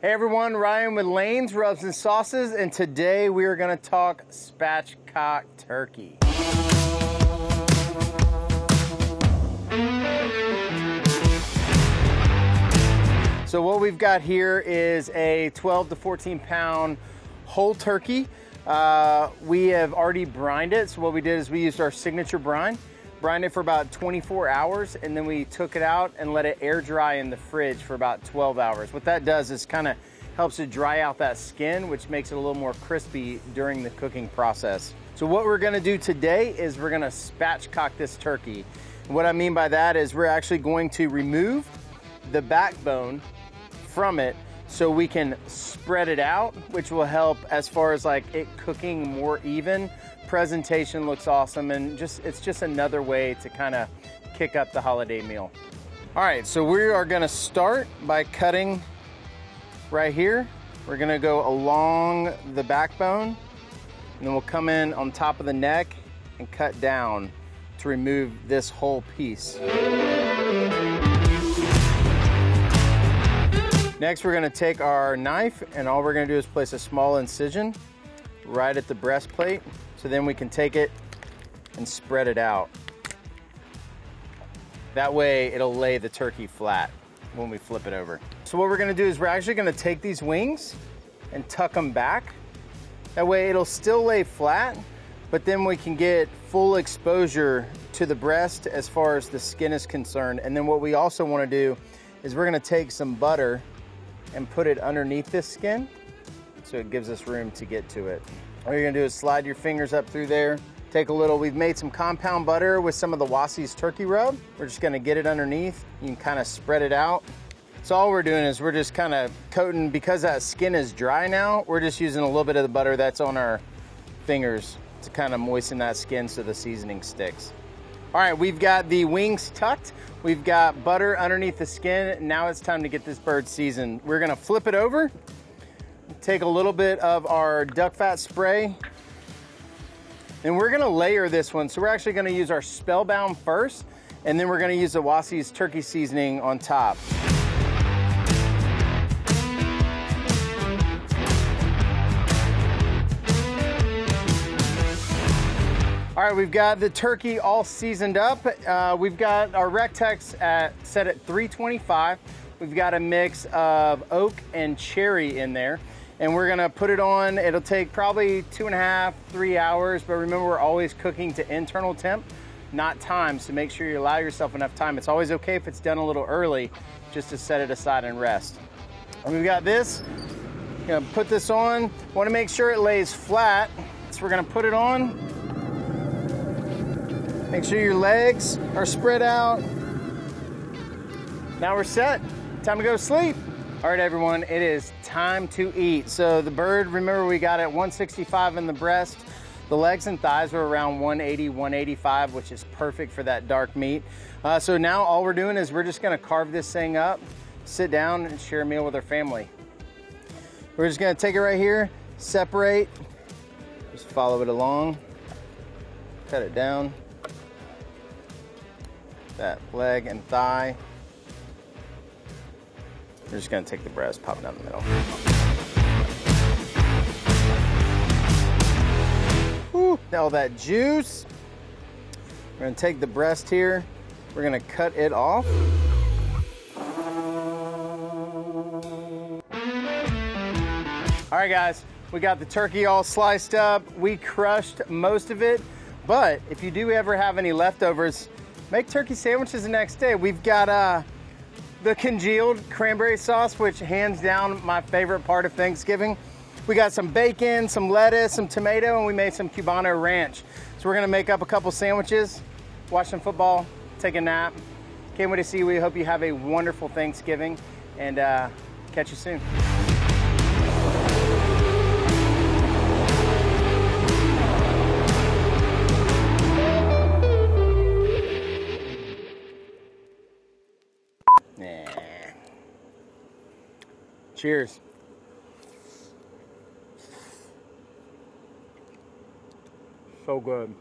Hey everyone, Ryan with Lane's Rubs and Sauces, and today we are going to talk spatchcock turkey. So what we've got here is a 12 to 14 pound whole turkey. We have already brined it. So what we did is we used our signature brine, brined it for about 24 hours, and then we took it out and let it air dry in the fridge for about 12 hours. What that does is kind of helps it dry out that skin, which makes it a little more crispy during the cooking process. So what we're gonna do today is we're gonna spatchcock this turkey. And what I mean by that is we're actually going to remove the backbone from it so we can spread it out, which will help as far as like it cooking more even. Presentation looks awesome, and it's just another way to kind of kick up the holiday meal. All right, so we are gonna start by cutting right here. We're gonna go along the backbone, and then we'll come in on top of the neck and cut down to remove this whole piece. Next, we're gonna take our knife, and all we're gonna do is place a small incision right at the breastplate, so then we can take it and spread it out. That way it'll lay the turkey flat when we flip it over. So what we're gonna do is we're actually gonna take these wings and tuck them back. That way it'll still lay flat, but then we can get full exposure to the breast as far as the skin is concerned. And then what we also wanna do is we're gonna take some butter and put it underneath this skin so it gives us room to get to it. All you're gonna do is slide your fingers up through there. Take a little, we've made some compound butter with some of the Wassey's turkey rub. We're just gonna get it underneath. You can kind of spread it out. So all we're doing is we're just kind of coating, because that skin is dry now, we're just using a little bit of the butter that's on our fingers to kind of moisten that skin so the seasoning sticks. All right, we've got the wings tucked. We've got butter underneath the skin. Now it's time to get this bird seasoned. We're gonna flip it over, take a little bit of our duck fat spray, and we're gonna layer this one. So we're actually gonna use our Spellbound first, and then we're gonna use the Wassey's turkey seasoning on top. All right, we've got the turkey all seasoned up. We've got our Rectex set at 325. We've got a mix of oak and cherry in there, and we're gonna put it on. It'll take probably 2.5, 3 hours, but remember, we're always cooking to internal temp, not time, so make sure you allow yourself enough time. It's always okay if it's done a little early, just to set it aside and rest. And we've got this, gonna put this on. Wanna make sure it lays flat, so we're gonna put it on. Make sure your legs are spread out. Now we're set. Time to go to sleep. All right, everyone, it is time to eat. So the bird, remember, we got it 165 in the breast. The legs and thighs were around 180, 185, which is perfect for that dark meat. So now all we're doing is we're just gonna carve this thing up, sit down and share a meal with our family. We're just gonna take it right here, separate, just follow it along, cut it down. That leg and thigh. We're just gonna take the breast, pop it down the middle. Woo, all that juice. We're gonna take the breast here. We're gonna cut it off. All right, guys, we got the turkey all sliced up. We crushed most of it, but if you do ever have any leftovers, make turkey sandwiches the next day. We've got the congealed cranberry sauce, which hands down my favorite part of Thanksgiving. We got some bacon, some lettuce, some tomato, and we made some Cubano ranch. So we're gonna make up a couple sandwiches, watch some football, take a nap. Can't wait to see you. We hope you have a wonderful Thanksgiving, and catch you soon. Cheers. So good.